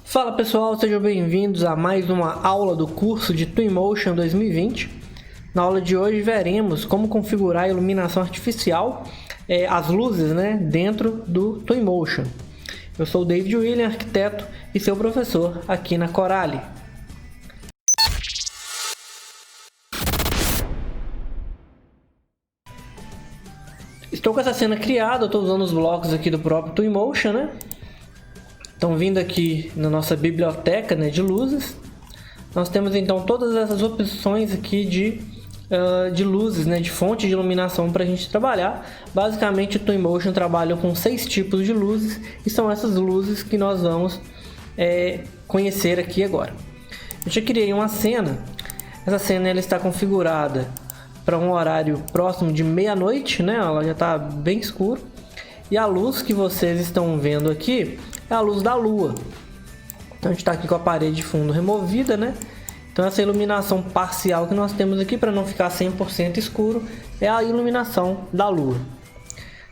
Fala pessoal, sejam bem-vindos a mais uma aula do curso de Twinmotion 2020. Na aula de hoje veremos como configurar a iluminação artificial, as luzes, dentro do Twinmotion. Eu sou o David William, arquiteto e seu professor aqui na Corale. Estou com essa cena criada, eu estou usando os blocos aqui do próprio Twinmotion, Então, vindo aqui na nossa biblioteca de luzes, nós temos então todas essas opções aqui de luzes, de fonte de iluminação para a gente trabalhar. Basicamente, o Twinmotion trabalha com 6 tipos de luzes e são essas luzes que nós vamos conhecer aqui agora. Eu já criei uma cena, essa cena ela está configurada para um horário próximo de meia-noite, ela já está bem escuro. E a luz que vocês estão vendo aqui é a luz da lua. Então a gente está aqui com a parede de fundo removida, Então essa iluminação parcial que nós temos aqui, para não ficar 100% escuro, é a iluminação da lua.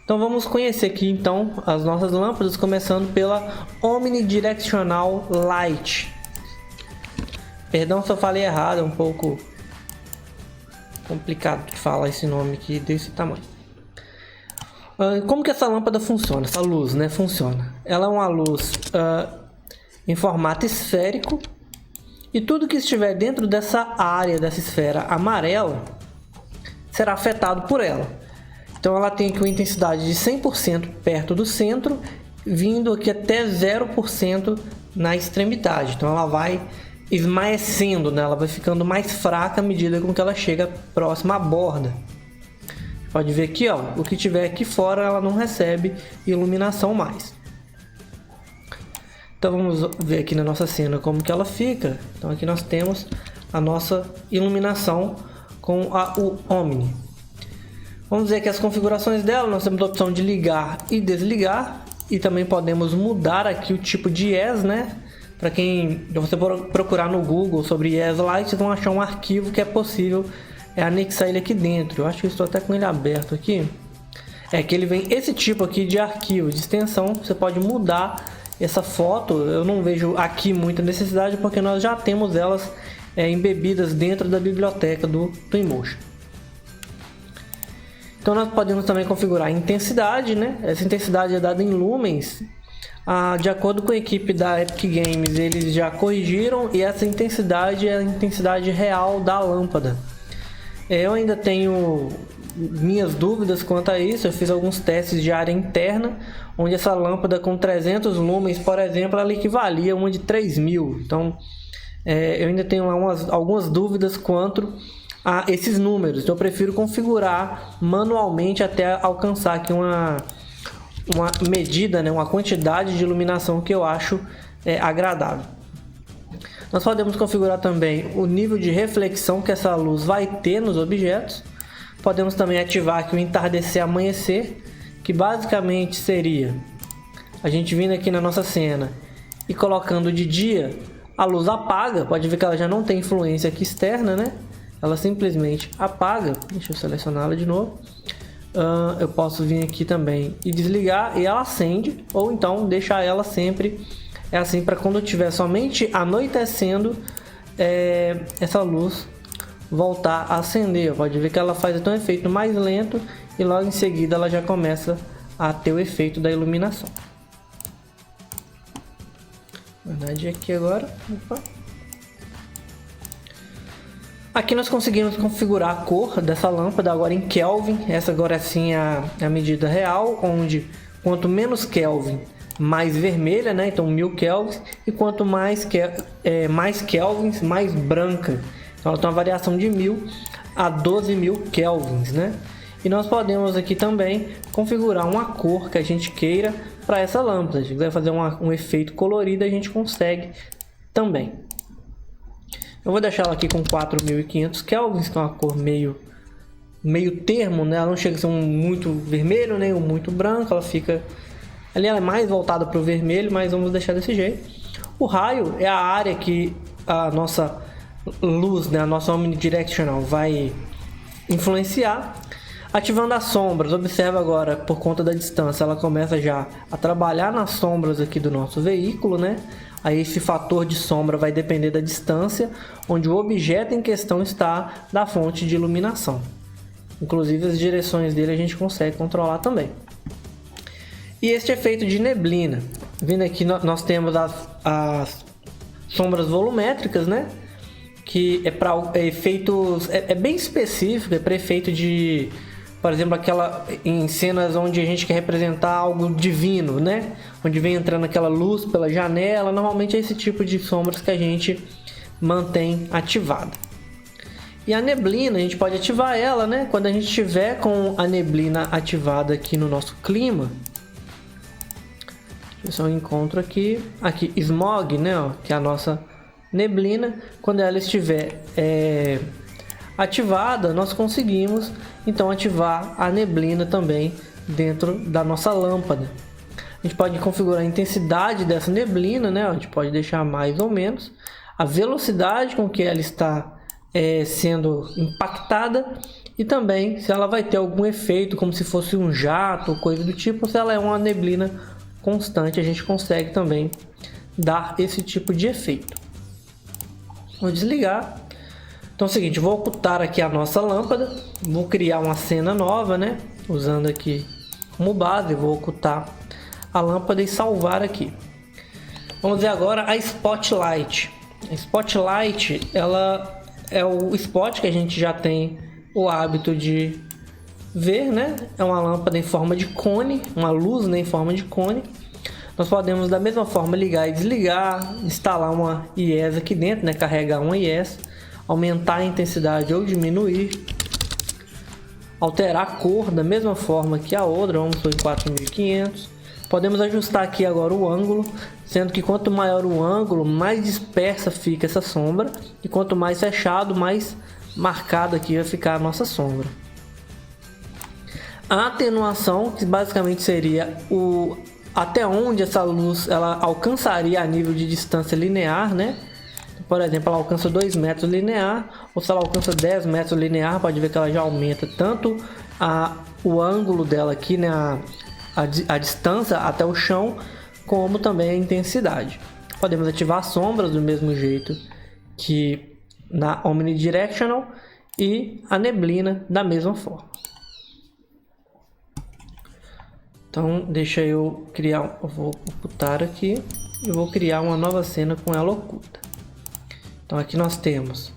Então vamos conhecer aqui então as nossas lâmpadas, começando pela Omnidirectional Light. Perdão se eu falei errado, é um pouco complicado de falar esse nome aqui desse tamanho. Como que essa lâmpada funciona? Essa luz, funciona. Ela é uma luz em formato esférico e tudo que estiver dentro dessa área, dessa esfera amarela, será afetado por ela. Então ela tem aqui uma intensidade de 100% perto do centro, vindo aqui até 0% na extremidade. Então ela vai esmaecendo, ela vai ficando mais fraca à medida com que ela chega próxima à borda. Pode ver aqui, o que tiver aqui fora ela não recebe iluminação mais. Então vamos ver aqui na nossa cena como que ela fica. Então aqui nós temos a nossa iluminação com o Omni. Vamos ver aqui as configurações dela. Nós temos a opção de ligar e desligar. E também podemos mudar aqui o tipo de IES, Para quem você procurar no Google sobre IES Light, vocês vão achar um arquivo que é possível anexar ele aqui dentro. Eu acho que eu estou até com ele aberto aqui. Que ele vem esse tipo aqui de arquivo de extensão. Você pode mudar essa foto. Eu não vejo aqui muita necessidade porque nós já temos elas embebidas dentro da biblioteca do Twinmotion. Então nós podemos também configurar a intensidade, Essa intensidade é dada em lumens. De acordo com a equipe da Epic Games, eles já corrigiram e essa intensidade é a intensidade real da lâmpada. Eu ainda tenho minhas dúvidas quanto a isso. Eu fiz alguns testes de área interna, onde essa lâmpada com 300 lumens, por exemplo, ela equivalia a uma de 3.000. Então, eu ainda tenho algumas dúvidas quanto a esses números. Então, eu prefiro configurar manualmente até alcançar aqui uma medida, uma quantidade de iluminação que eu acho agradável. Nós podemos configurar também o nível de reflexão que essa luz vai ter nos objetos. Podemos também ativar aqui o entardecer amanhecer, que basicamente seria a gente vindo aqui na nossa cena e colocando de dia, a luz apaga. Pode ver que ela já não tem influência aqui externa, Ela simplesmente apaga. Deixa eu selecioná-la de novo. Eu posso vir aqui também e desligar e ela acende, ou então deixar ela sempre assim para quando tiver somente anoitecendo, essa luz voltar a acender. Pode ver que ela faz um efeito mais lento e logo em seguida ela já começa a ter o efeito da iluminação. Na verdade aqui agora, aqui nós conseguimos configurar a cor dessa lâmpada agora em Kelvin. Essa agora sim é a medida real, onde quanto menos Kelvin, mais vermelha, Então 1000 kelvins, e quanto mais kelvins, mais branca. Então ela tem uma variação de 1000 a 12.000 kelvins, E nós podemos aqui também configurar uma cor que a gente queira para essa lâmpada. Se a gente quiser fazer um efeito colorido, a gente consegue também. Eu vou deixar ela aqui com 4.500 kelvins, que é uma cor meio termo, Ela não chega a ser muito vermelho, nem muito branco, ela fica ali, ela é mais voltada para o vermelho, mas vamos deixar desse jeito. O raio é a área que a nossa luz, a nossa omnidirectional vai influenciar. Ativando as sombras, observa agora, por conta da distância, ela começa já a trabalhar nas sombras aqui do nosso veículo, né? Aí esse fator de sombra vai depender da distância onde o objeto em questão está da fonte de iluminação. Inclusive as direções dele a gente consegue controlar também. E este efeito de neblina. Vindo aqui nós temos as sombras volumétricas, né? Que é para efeitos... É bem específico, é para efeito de... Por exemplo, em cenas onde a gente quer representar algo divino, né? Onde vem entrando aquela luz pela janela. Normalmente é esse tipo de sombras que a gente mantém ativada. E a neblina, a gente pode ativar ela, né? Quando a gente estiver com a neblina ativada aqui no nosso clima. Deixa eu só encontro aqui. Aqui, smog, né? Ó, que é a nossa neblina. Quando ela estiver ativada, nós conseguimos então ativar a neblina também dentro da nossa lâmpada. A gente pode configurar a intensidade dessa neblina, né? A gente pode deixar mais ou menos, a velocidade com que ela está sendo impactada e também se ela vai ter algum efeito, como se fosse um jato ou coisa do tipo, ou se ela é uma neblina constante, a gente consegue também dar esse tipo de efeito. Vou desligar. Então é o seguinte, vou ocultar aqui a nossa lâmpada, vou criar uma cena nova, né? Usando aqui como base, vou ocultar a lâmpada e salvar aqui. Vamos ver agora a Spotlight. A Spotlight, ela é o spot que a gente já tem o hábito de ver, né? É uma lâmpada em forma de cone, uma luz, né, em forma de cone. Nós podemos da mesma forma ligar e desligar, instalar uma IES aqui dentro, né? Carregar uma IES. Aumentar a intensidade ou diminuir, alterar a cor da mesma forma que a outra, vamos por 4500. Podemos ajustar aqui agora o ângulo, sendo que quanto maior o ângulo, mais dispersa fica essa sombra, e quanto mais fechado, mais marcado aqui vai ficar a nossa sombra. A atenuação, que basicamente seria até onde essa luz ela alcançaria a nível de distância linear, né? Por exemplo, ela alcança 2 metros linear, ou se ela alcança 10 metros linear, pode ver que ela já aumenta tanto o ângulo dela aqui, né, a distância até o chão, como também a intensidade. Podemos ativar sombras do mesmo jeito que na Omnidirectional e a neblina da mesma forma. Então deixa eu criar, eu vou ocultar aqui e vou criar uma nova cena com ela oculta. Então aqui nós temos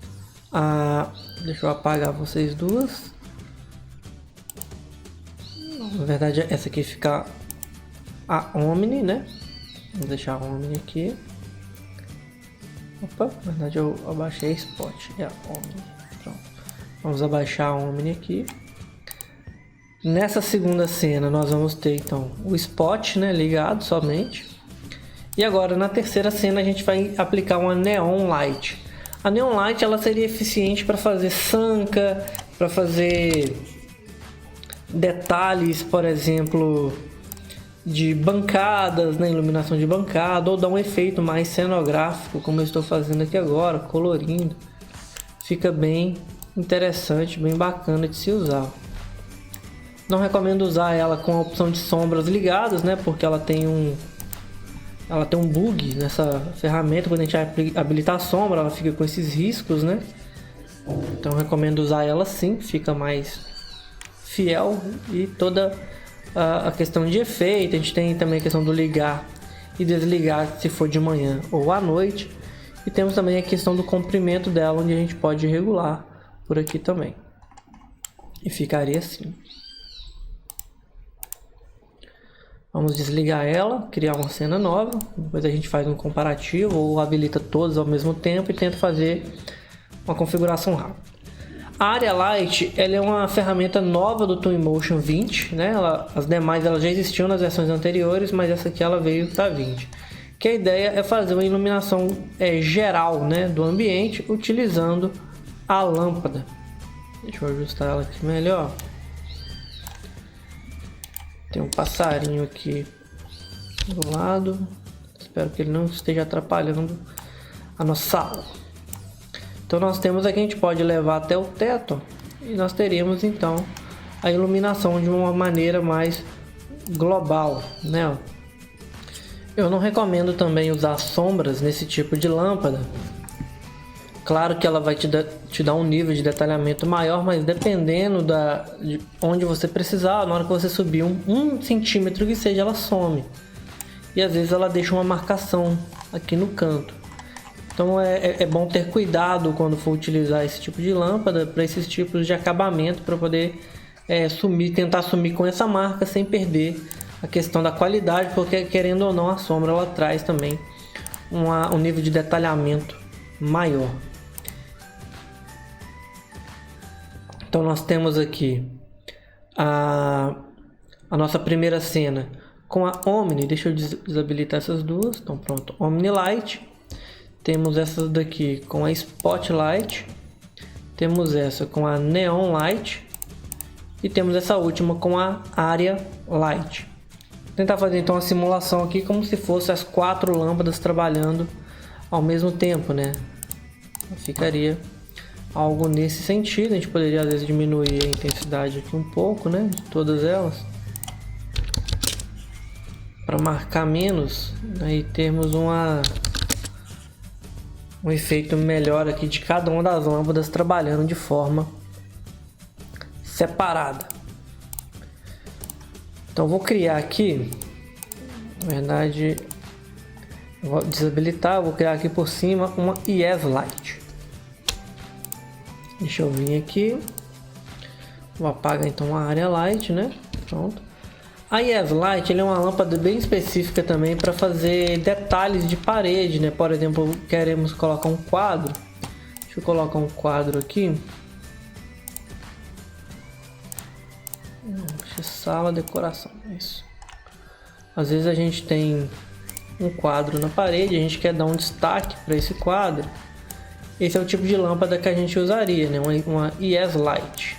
deixa eu apagar vocês duas. Na verdade essa aqui fica a Omni, né? Vamos deixar a Omni aqui. Opa, na verdade eu abaixei a Spot, é a Omni. Pronto. Vamos abaixar a Omni aqui. Nessa segunda cena nós vamos ter então o Spot, né, ligado somente. E agora na terceira cena a gente vai aplicar uma Neon Light. A Neon Light ela seria eficiente para fazer sanca, para fazer detalhes, por exemplo, de bancadas, né, iluminação de bancada, ou dar um efeito mais cenográfico, como eu estou fazendo aqui agora, colorindo. Fica bem interessante, bem bacana de se usar. Não recomendo usar ela com a opção de sombras ligadas, né, porque ela tem um bug nessa ferramenta. Quando a gente habilitar a sombra, ela fica com esses riscos, né? Então recomendo usar ela sim, fica mais fiel. E toda a questão de efeito, a gente tem também a questão do ligar e desligar se for de manhã ou à noite. E temos também a questão do comprimento dela, onde a gente pode regular por aqui também. E ficaria assim. Vamos desligar ela, criar uma cena nova, depois a gente faz um comparativo ou habilita todos ao mesmo tempo e tenta fazer uma configuração rápida. A Area Light ela é uma ferramenta nova do Twinmotion 20, né? As demais elas já existiam nas versões anteriores, mas essa aqui ela veio para 20. Que a ideia é fazer uma iluminação geral, né, do ambiente utilizando a lâmpada. Deixa eu ajustar ela aqui melhor. Tem um passarinho aqui do lado. Espero que ele não esteja atrapalhando a nossa aula. Então nós temos aqui, a gente pode levar até o teto. E nós teríamos então a iluminação de uma maneira mais global, né? Eu não recomendo também usar sombras nesse tipo de lâmpada. Claro que ela vai te dar um nível de detalhamento maior, mas dependendo de onde você precisar, na hora que você subir um centímetro que seja, ela some. E às vezes ela deixa uma marcação aqui no canto. Então é bom ter cuidado quando for utilizar esse tipo de lâmpada para esses tipos de acabamento, para poder tentar sumir com essa marca sem perder a questão da qualidade, porque querendo ou não a sombra ela traz também um nível de detalhamento maior. Então nós temos aqui a nossa primeira cena com a Omni. Deixa eu desabilitar essas duas. Então pronto, Omni Light. Temos essa daqui com a Spotlight. Temos essa com a Neon Light. E temos essa última com a Area Light. Vou tentar fazer então a simulação aqui como se fosse as 4 lâmpadas trabalhando ao mesmo tempo, né? Ficaria algo nesse sentido. A gente poderia às vezes diminuir a intensidade aqui um pouco, né, de todas elas, para marcar menos, né, e termos um efeito melhor aqui de cada uma das lâmpadas trabalhando de forma separada. Então vou criar aqui, na verdade, eu vou desabilitar, vou criar aqui por cima uma Yes Light. Deixa eu vir aqui, vou apagar então a Area Light, né? Pronto. A Yes Light ele é uma lâmpada bem específica também para fazer detalhes de parede, né? Por exemplo, queremos colocar um quadro. Deixa eu colocar um quadro aqui. Sala, decoração, isso. Às vezes a gente tem um quadro na parede, a gente quer dar um destaque para esse quadro. Esse é o tipo de lâmpada que a gente usaria, né? Uma Yes Light.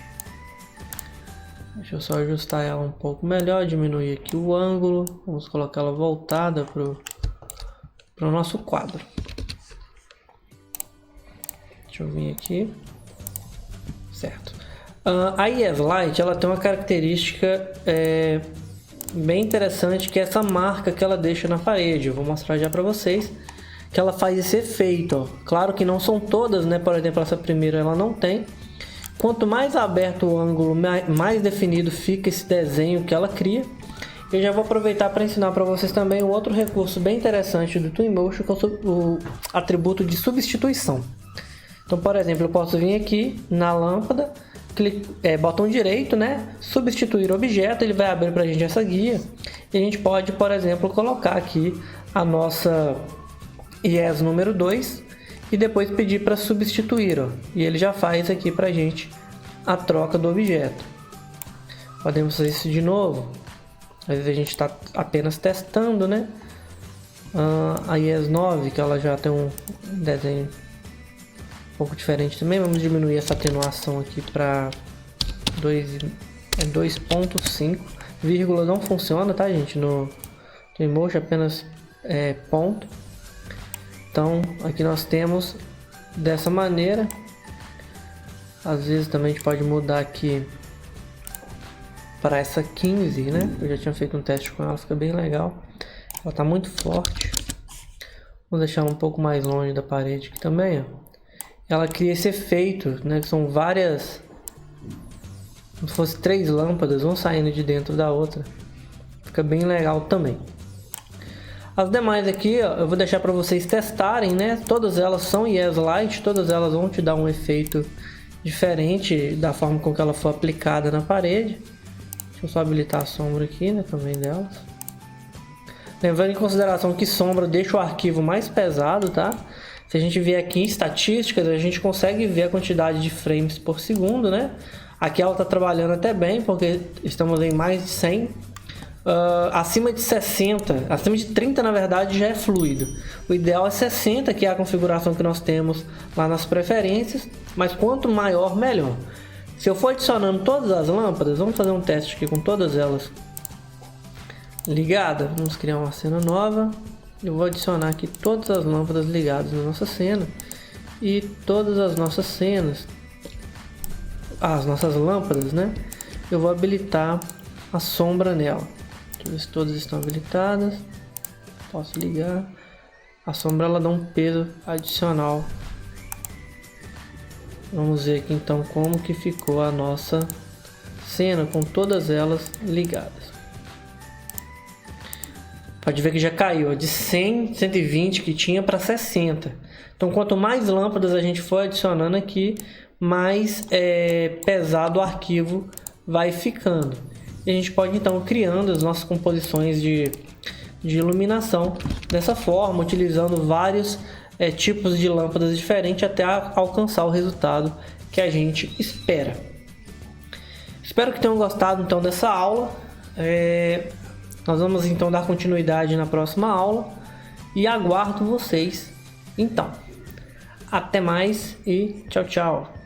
Deixa eu só ajustar ela um pouco melhor, diminuir aqui o ângulo. Vamos colocar ela voltada para o nosso quadro. Deixa eu vir aqui. Certo. A Yes Light ela tem uma característica bem interessante, que é essa marca que ela deixa na parede. Eu vou mostrar já para vocês. Que ela faz esse efeito, ó. Claro que não são todas, né? Por exemplo, essa primeira ela não tem. Quanto mais aberto o ângulo, mais definido fica esse desenho que ela cria. Eu já vou aproveitar para ensinar para vocês também um outro recurso bem interessante do Twinmotion, que é o atributo de substituição. Então, por exemplo, eu posso vir aqui na lâmpada, botão direito, né? Substituir objeto, ele vai abrir para a gente essa guia. E a gente pode, por exemplo, colocar aqui a nossa Yes número 2 e depois pedir para substituir, ó, e ele já faz aqui pra gente a troca do objeto. Podemos fazer isso de novo, às vezes a gente está apenas testando, né? A Yes 9, que ela já tem um desenho um pouco diferente também. Vamos diminuir essa atenuação aqui para 2.5, vírgula não funciona, tá, gente? No Twinmotion apenas ponto. Então aqui nós temos dessa maneira. Às vezes também a gente pode mudar aqui para essa 15, né? Eu já tinha feito um teste com ela, fica bem legal. Ela está muito forte. Vou deixar ela um pouco mais longe da parede aqui também, ó. Ela cria esse efeito, né? Que são várias, como se fosse 3 lâmpadas, um saindo de dentro da outra. Fica bem legal também. As demais aqui, ó, eu vou deixar para vocês testarem, né? Todas elas são Yes Light, todas elas vão te dar um efeito diferente da forma com que ela for aplicada na parede. Deixa eu só habilitar a sombra aqui, né? Também delas. Levando em consideração que sombra deixa o arquivo mais pesado, tá? Se a gente vier aqui em estatísticas, a gente consegue ver a quantidade de frames por segundo, né? Aqui ela está trabalhando até bem, porque estamos em mais de 100. Acima de 60, acima de 30 na verdade já é fluido. O ideal é 60, que é a configuração que nós temos lá nas preferências, mas quanto maior melhor. Se eu for adicionando todas as lâmpadas, vamos fazer um teste aqui com todas elas ligadas. Vamos criar uma cena nova. Eu vou adicionar aqui todas as lâmpadas ligadas na nossa cena e todas as nossas cenas, as nossas lâmpadas, né? eu vou habilitar a sombra nela. Deixa eu ver se todas estão habilitadas. Posso ligar. A sombra ela dá um peso adicional. Vamos ver aqui então como que ficou a nossa cena com todas elas ligadas. Pode ver que já caiu de 100, 120 que tinha para 60. Então quanto mais lâmpadas a gente for adicionando aqui, mais pesado o arquivo vai ficando. E a gente pode então criando as nossas composições de iluminação dessa forma, utilizando vários tipos de lâmpadas diferentes até alcançar o resultado que a gente espera. Espero que tenham gostado então dessa aula. Nós vamos então dar continuidade na próxima aula e aguardo vocês então. Até mais e tchau, tchau.